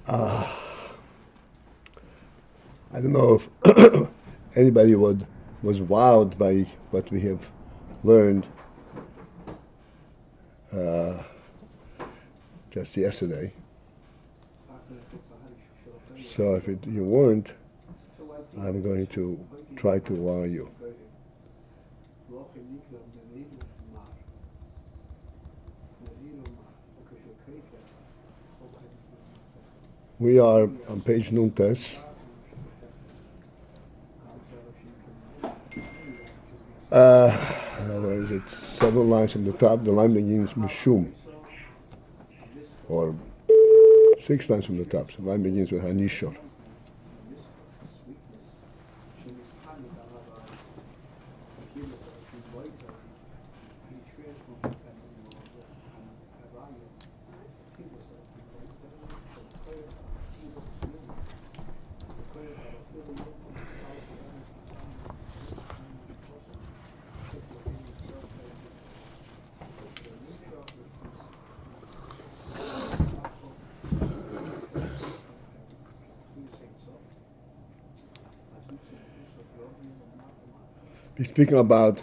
Uh, I don't know if anybody was wowed by what we have learned uh, just yesterday. So if you weren't, I'm going to try to wow you. We are on page Nuntes. Where is it? Several lines from the top. The line begins Mishum. Or 6 lines from the top. So the line begins with hanishar. We're speaking about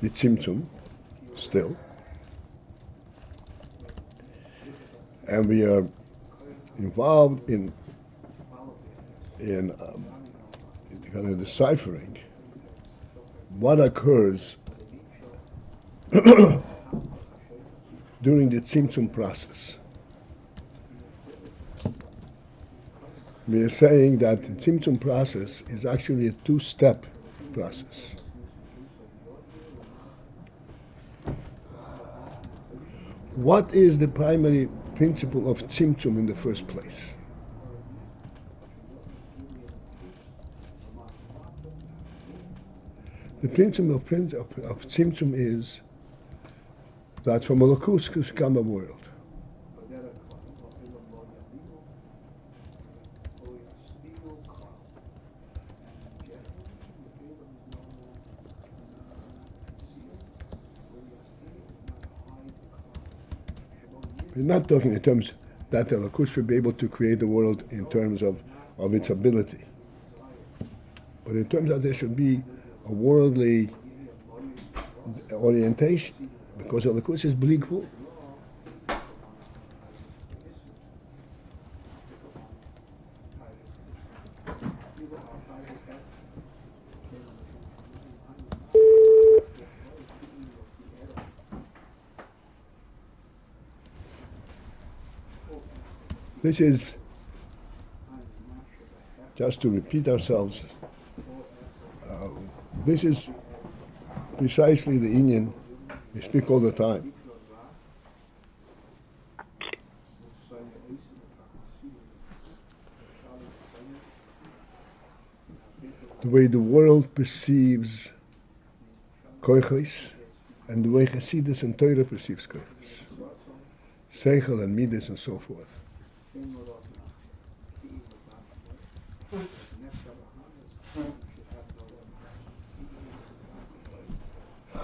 the tzimtzum still, and we are involved in kind of deciphering what occurs during the tzimtzum process. We are saying that the tzimtzum process is actually a 2-step process. What is the primary principle of tzimtzum in the first place? The principle of tzimtzum is that from a lakus could come a world. We're not talking in terms that the lakus should be able to create the world in terms of its ability, but in terms that there should be a worldly orientation, because the lakus is bligvul. This is, just to repeat ourselves, this is precisely the Ayin we speak all the time. The way the world perceives koiches, and the way Chassidus and Torah perceives koiches, seichel and midas and so forth.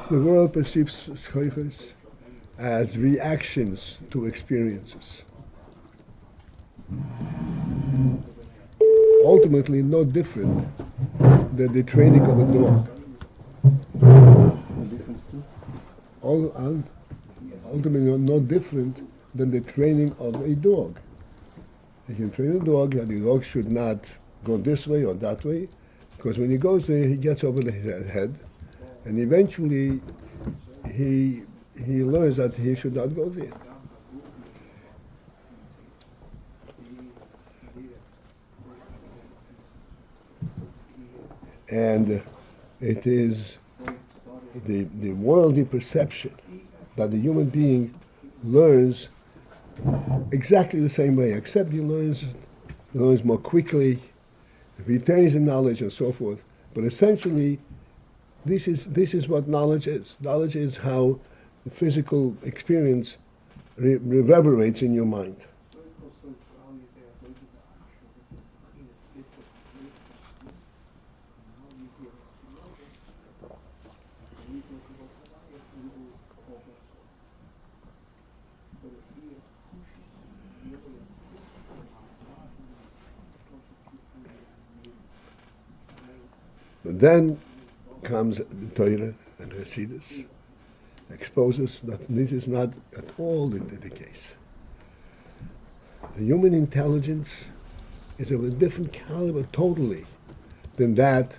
The world perceives koiches as reactions to experiences. Ultimately, no different than the training of a dog. Ultimately, no different than the training of a dog. You can train a dog that the dog should not go this way or that way, because when he goes there, he gets over his head, and eventually he learns that he should not go there. And it is the worldly perception that the human being learns exactly the same way, except he learns more quickly, retains the knowledge and so forth. But essentially, this is what knowledge is. Knowledge is how the physical experience reverberates in your mind. But then comes the Torah and Chassidus, exposes that this is not at all the case. The human intelligence is of a different caliber totally than that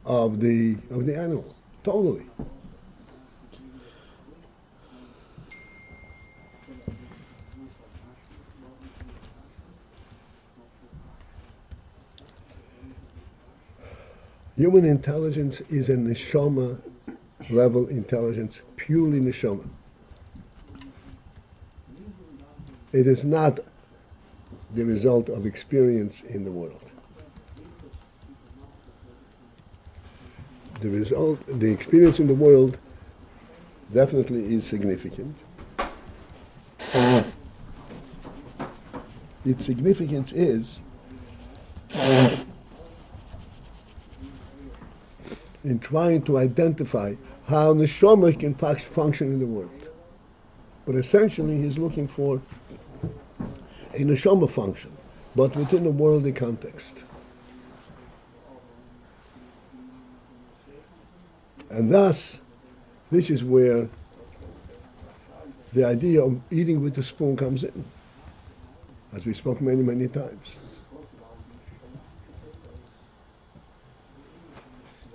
of the animal. Totally. Human intelligence is a neshama level intelligence, purely neshama. It is not the result of experience in the world. The experience in the world definitely is significant. Its significance is in trying to identify how neshama can function in the world. But essentially he's looking for a neshama function, but within a worldly context. And thus, this is where the idea of eating with the spoon comes in, as we spoke many, many times.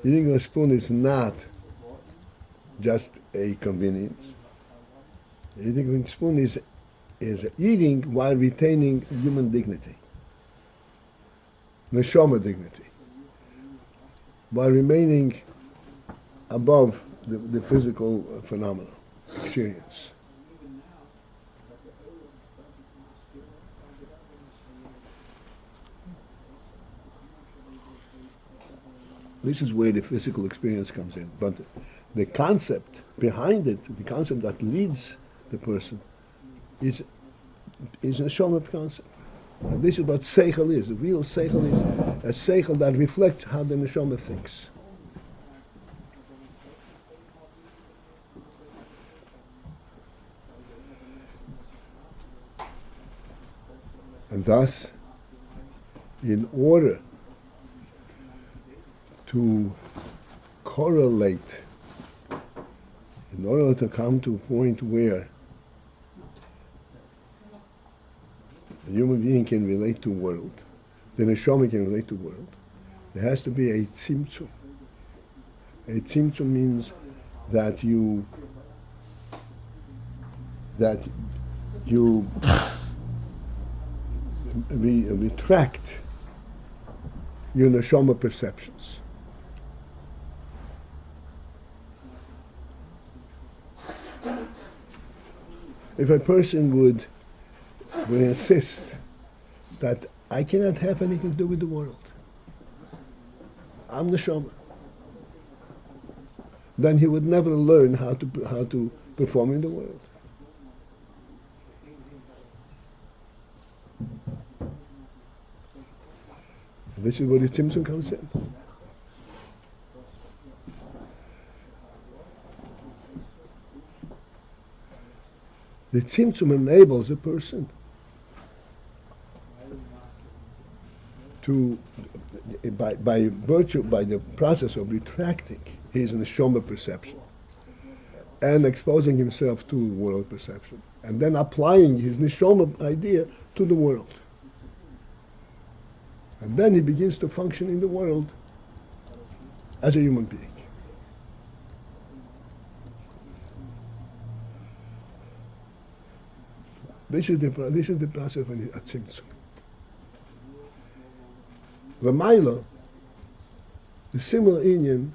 Eating with a spoon is not just a convenience. Eating with a spoon is eating while retaining human dignity, neshama dignity, while remaining above the physical phenomena, experience. This is where the physical experience comes in. But the concept behind it, the concept that leads the person, is a neshama concept. And this is what seichel is. The real seichel is a seichel that reflects how the neshama thinks. And thus, in order to correlate, in order to come to a point where the human being can relate to the world, the neshama can relate to the world, there has to be a tzimtzum. A tzimtzum means that you retract your neshama perceptions. If a person would insist that I cannot have anything to do with the world, I'm neshama, then he would never learn how to perform in the world. This is where the tzimtzum comes in. The tzimtzum enables a person to, by the process of retracting his neshama perception and exposing himself to world perception, and then applying his neshama idea to the world. And then he begins to function in the world as a human being. This is the process of tzimtzum. V'mayla, the similar Ayin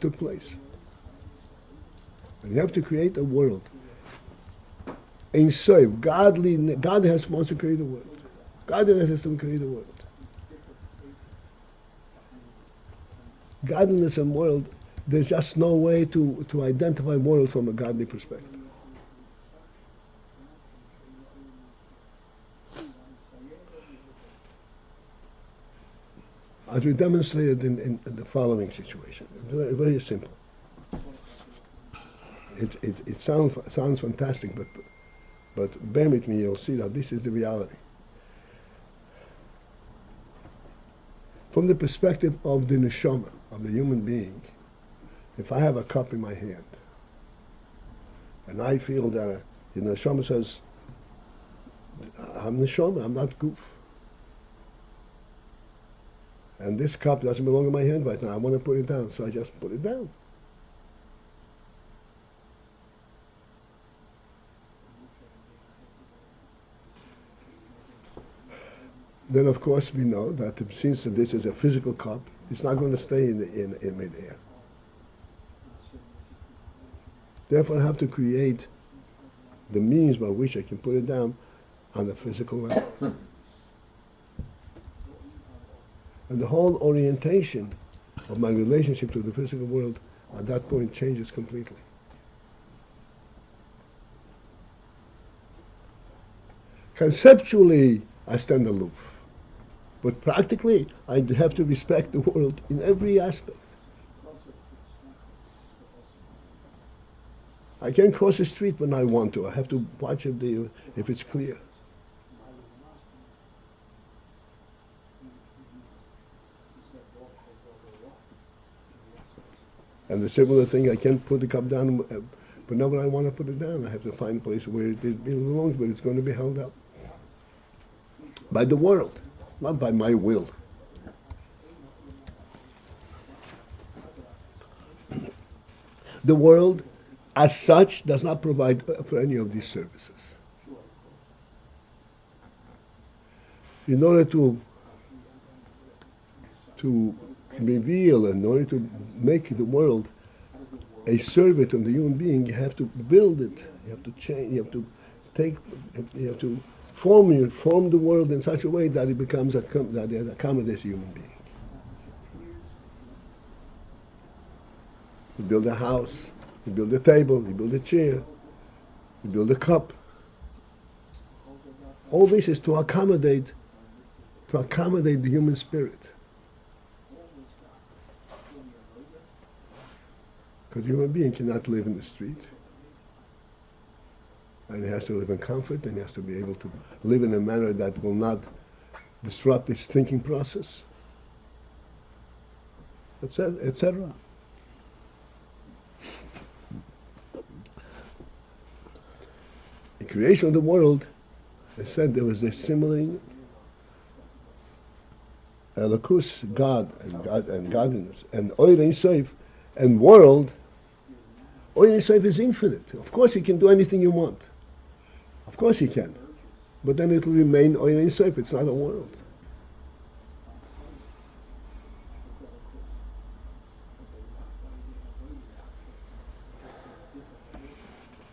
took place. And you have to create a world. In serve, God wants to create a world. Godliness has to create a world. Godliness and world, there's just no way to identify world from a godly perspective. As we demonstrated in the following situation, very, very simple. It sounds fantastic, but bear with me, you'll see that this is the reality. From the perspective of the neshama, of the human being, if I have a cup in my hand, and I feel that the neshama says, I'm neshama, I'm not goof. And this cup doesn't belong in my hand right now. I want to put it down, so I just put it down. Then, of course, we know that since this is a physical cup, it's not going to stay in mid-air. Therefore, I have to create the means by which I can put it down on the physical level. And the whole orientation of my relationship to the physical world at that point changes completely. Conceptually, I stand aloof. But practically, I have to respect the world in every aspect. I can't cross the street when I want to. I have to watch if it's clear. And the similar thing, I can't put the cup down whenever I want to put it down. I have to find a place where it belongs, where it's going to be held up. By the world, not by my will. The world, as such, does not provide for any of these services. In order to reveal, in order to make the world a servant of the human being, you have to build it. You have to change. You have to form the world in such a way that it becomes that it accommodates a human being. You build a house. You build a table. You build a chair. You build a cup. All this is to accommodate the human spirit. Because a human being cannot live in the street. And he has to live in comfort, and he has to be able to live in a manner that will not disrupt his thinking process, etc., etc. The creation of the world, I said there was a similar Elokus, God and Godliness, and Ayin Sof, and world. Ayin Sof is infinite. Of course, you can do anything you want. Of course, you can, but then it will remain Ayin Sof. It's not a world.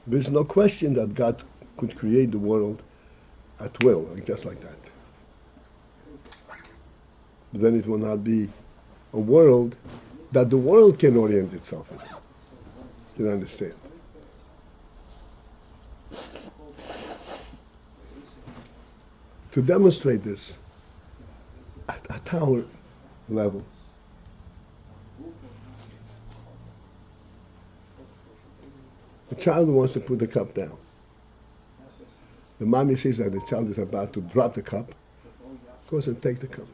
There's no question that God could create the world at will, just like that. But then it will not be a world that the world can orient itself in. You can understand. To demonstrate this at our level, a child wants to put the cup down. The mommy sees that the child is about to drop the cup, goes and take the cup.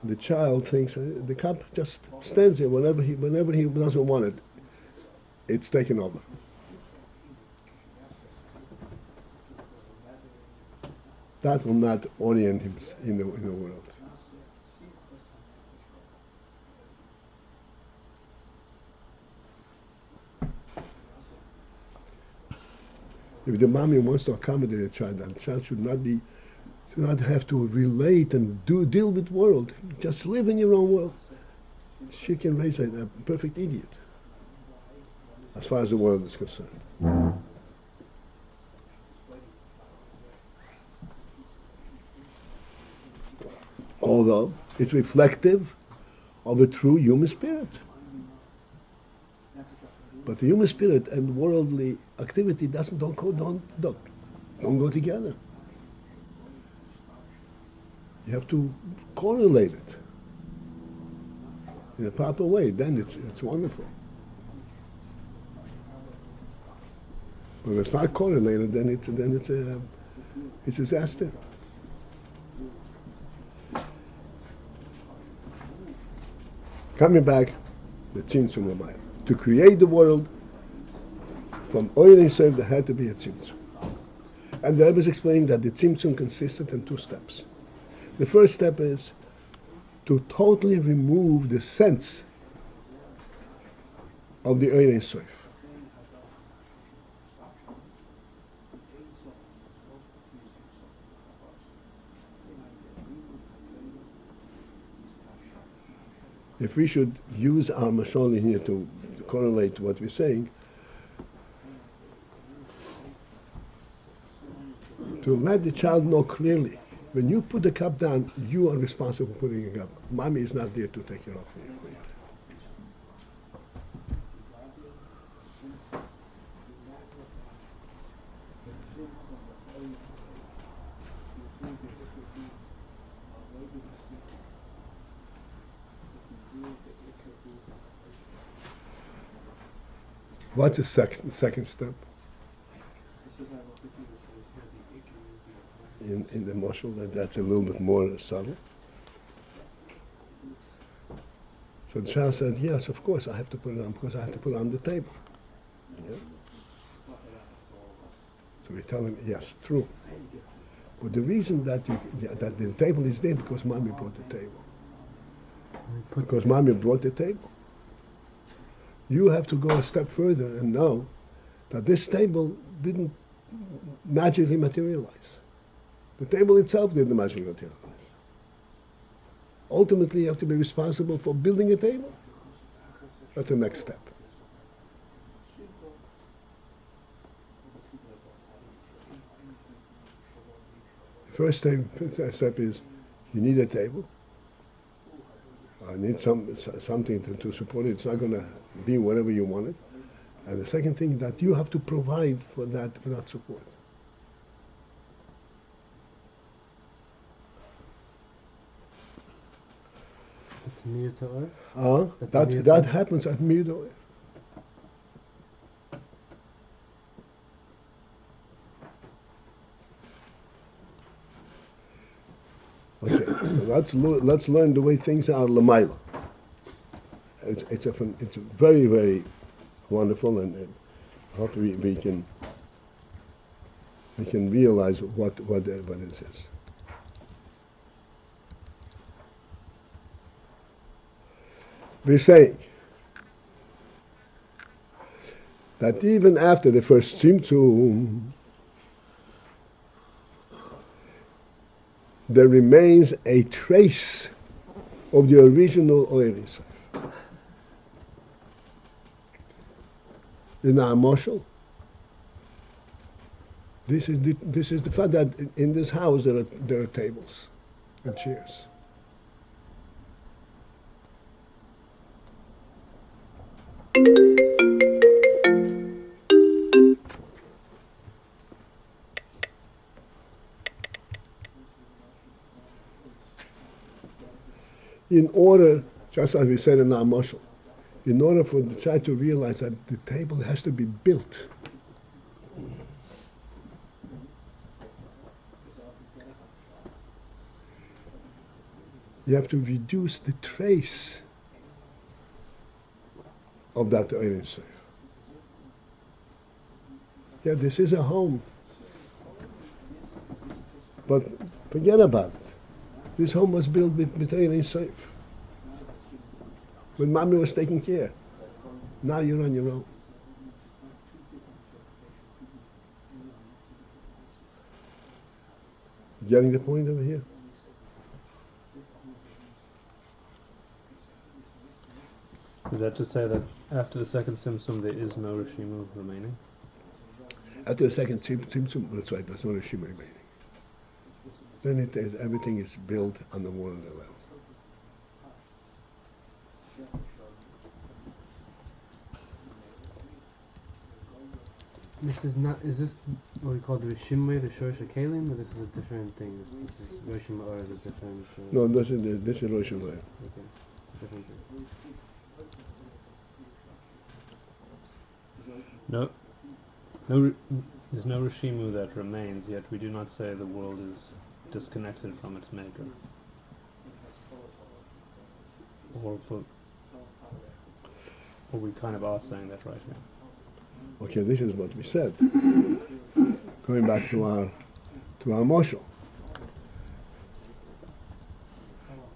The child thinks the cup just stands there whenever he doesn't want it, it's taken over. That will not orient him in the world. If the mommy wants to accommodate a child, the child should not have to relate and deal with the world. Just live in your own world. She can raise a perfect idiot, as far as the world is concerned. Although it's reflective of a true human spirit. But the human spirit and worldly activity don't go together. You have to correlate it in a proper way. Then it's wonderful. But if it's not correlated, then it's a disaster. Coming back, the tzimtzum l'mayla. To create the world, from Oil and Sof, there had to be a tzimtzum. And the Rebbe is explaining that the tzimtzum consisted in 2 steps. The first step is to totally remove the sense of the Oil and Sof. If we should use our mashal here to correlate what we're saying, to let the child know clearly, when you put the cup down, you are responsible for putting it up. Mommy is not there to take it off for you. What's the second step? In the mashal, that's a little bit more subtle. So the child said, yes, of course, I have to put it on, because I have to put it on the table. Yeah? So we tell him, yes, true. But the reason that the table is there, because mommy brought the table. Because mommy brought the table. You have to go a step further and know that this table didn't magically materialize. The table itself didn't magically materialize. Ultimately, you have to be responsible for building a table. That's the next step. The first step is you need a table. I need something to support it. It's not going to be whatever you want it. And the second thing that you have to provide for that support. That happens at Midah. Okay, so let's learn the way things are l'mayla. It's very, very wonderful, and I hope we can realize what it is. We're saying that even after the first tzimtzum, there remains a trace of the original Oil Sof. In our mashal, this is the fact that in this house there are tables and chairs. In order, just as we said in our mashal, in order for the child to realize that the table has to be built, you have to reduce the trace of that Oil Sof. Yeah, this is a home, but forget about it. This home was built with Oil Sof. When mommy was taking care. Now you're on your own. Getting the point over here? Is that to say that after the second tzimtzum there is no rishimu remaining? After the second tzimtzum, that's right, there's no rishimu remaining. Then everything is built on the world level. Is this what we call the Rishimwe, the Shorosh Kalim, or this is a different thing? This is Rosh Ma'or is a different... No, this is Rosh Ma'or. Okay, it's a different thing. There's no Rishimu that remains, yet we do not say the world is disconnected from its maker. Or Or we kind of are saying that right here. Okay, this is what we said. Going back to our moshel.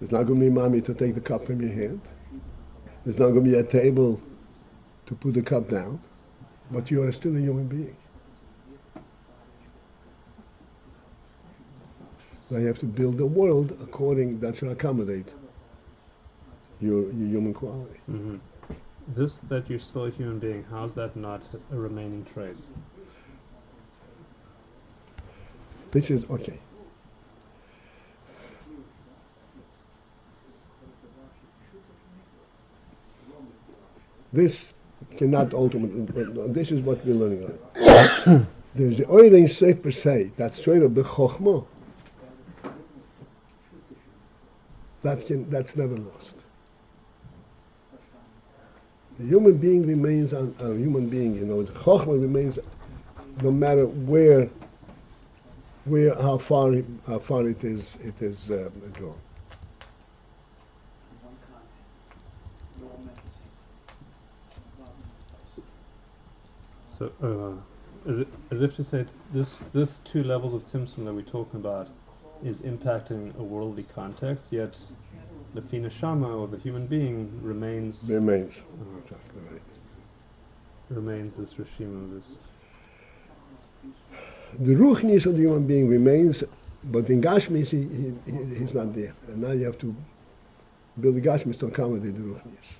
There's not going to be mommy to take the cup from your hand. There's not going to be a table to put the cup down. But you are still a human being. Now you have to build a world according that should accommodate your human quality. Mm-hmm. This, that you're still a human being, how's that not a remaining trace? This is okay. This cannot ultimately. This is what we're learning now. There's the Ayin Seif per se. That's straight up the Chochmah. That's never lost. The human being remains a human being. You know, the Chochmah remains no matter where how far it is drawn. So, as if to say, this two levels of tzimtzum that we're talking about is impacting a worldly context, yet the finashama, or the human being, remains. Exactly right. Remains this regime of this. The ruchnis of the human being remains, but in Gashmis he's not there. And now you have to build the Gashmis to accommodate the ruchnis.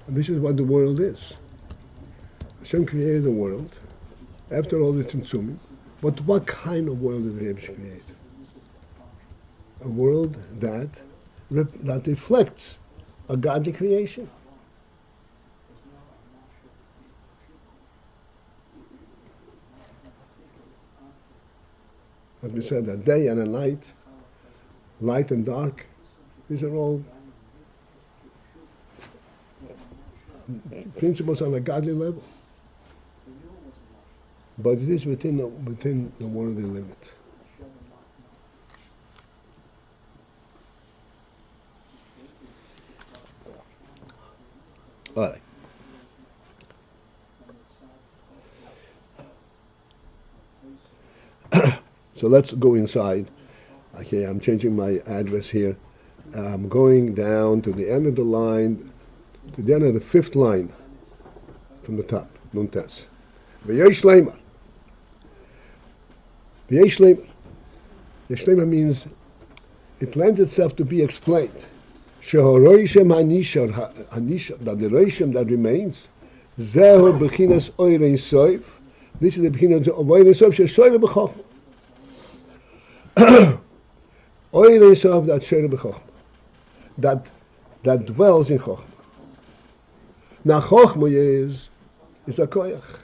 And this is what the world is. Hashem created the world after all the tzimtzumim. But what kind of world did Hashem create? A world that reflects a godly creation. As we said, a day and a night, light and dark, these are all principles on a godly level. But it is within the worldly limit. All right. So let's go inside. Okay, I'm changing my address here. I'm going down to the end of the line, to the end of the fifth line from the top, Nuntes. V'yesh leima. V'yesh leima. Yesh leima means it lends itself to be explained. She'horoishem hanishar, that the roishem that remains, zehu bechinas oirein soif. This is the bechinas of oirein soif, she'shoyre b'chochma. Oirein soif, that shoyre b'chochma. That dwells in chochma. Now chochma is a koyach.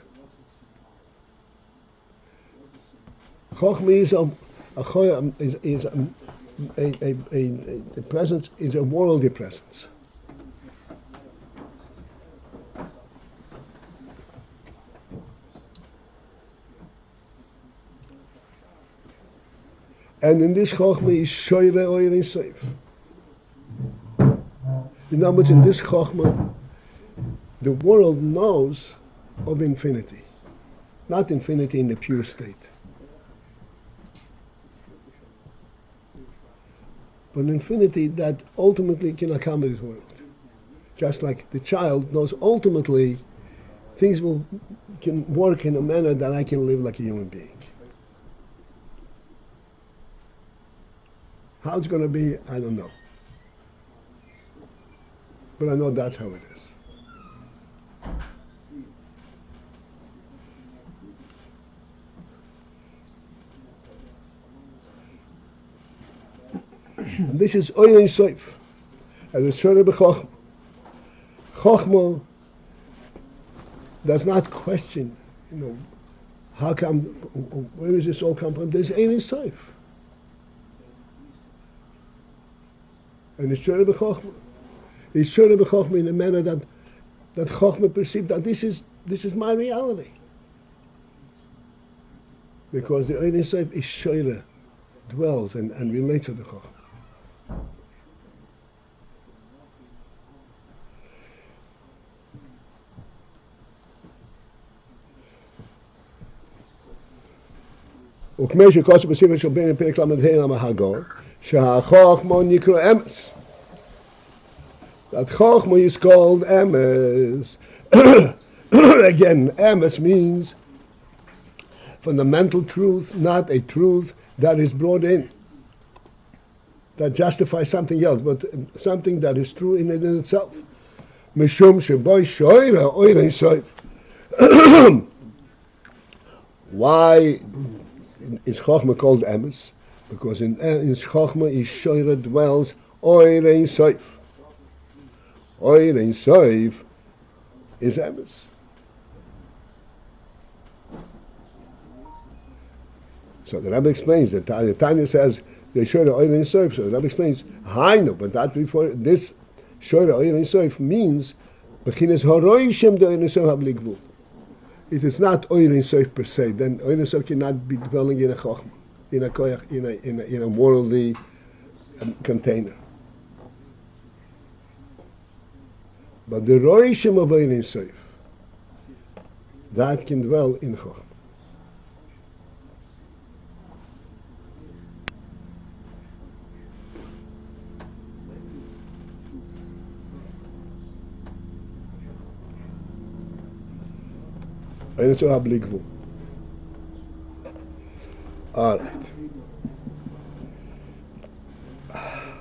Chochma is a presence, is a worldly presence. And in this chochma is shoyre oirein soif. In other words, in this chochma, the world knows of infinity, not infinity in the pure state, but infinity that ultimately can accommodate the world. Just like the child knows ultimately things can work in a manner that I can live like a human being. How it's going to be, I don't know. But I know that's how it is. And this is Oirein Soif, as it's shown by Chochma. Chochma does not question, how come, where does this all come from? There's Oirein Soif. And it's shown by Chochma. It's shown by Chochma in a manner that Chochma perceived that this is my reality. Because the Oirein Soif is shoyre dwells and relates to the Chochmah. וכמי שכוסף בספר של בין פרק ל"ה למהגור, שהחוכמה נקרא אמס. That Chochmah is called emes. Again, emes means fundamental truth, not a truth that is brought in, that justifies something else, but something that is true in it in itself. Mishum sheboy shoira oira soif. Why is Chochmah called emes? Because in Chochmah is shoira dwells oira soif. Oir Ein Sof is emes. So the Rebbe explains that the Tanya says they show the Oir Ein Sof. So the Rebbe explains, no, but that before this show the Oir Ein Sof means bechinas horoishim the Oir Ein Sof habli gvul. It is not Oir Ein Sof per se. Then Oir Ein Sof cannot be dwelling in a chochmah, in a koyach, in a worldly container. But the roishim of Ayin Sof, that can dwell in Chochmah. Ayin Sof habli gvul. All right.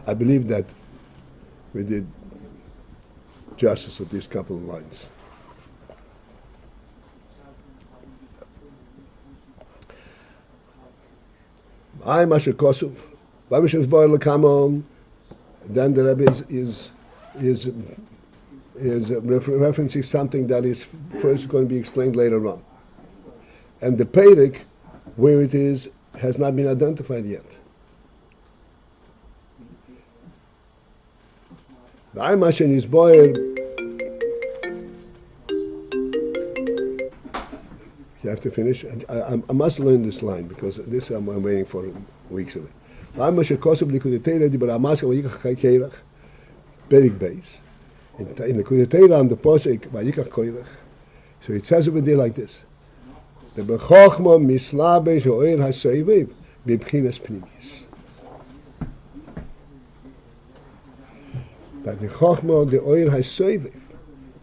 I believe that we did justice of these couple of lines. I Masha Kosov, Babish's boy Lakamon, then the Rebbe is referencing something that is first going to be explained later on. And the Perek, where it is, has not been identified yet. The Aymash and his boy. You have to finish. I must learn this line because this I'm waiting for weeks of it. Aymash Kosov Likudetera di Baramas Vayikach Keirach Perik Beis. In the Kudetera on the posik Vayikach Keirach. So it says over there like this: the Bechochma Mislabesh Oir Hasoiviv Bibchinas Pnimis. That the Chochmah, the Oir Hasoiviv,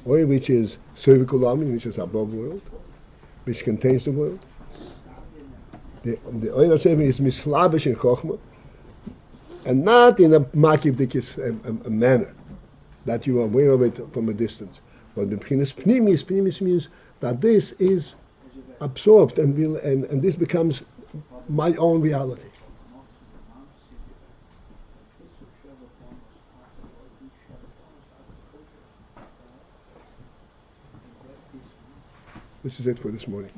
Oir which is Soivikulam, which is above world, which contains the world. The Oir Hasoiviv is mislabish in Chochmah, and not in a makivdikis manner that you are aware of it from a distance. But the Pnimis means that this is absorbed and this becomes my own reality. This is it for this morning.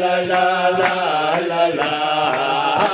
la la la la la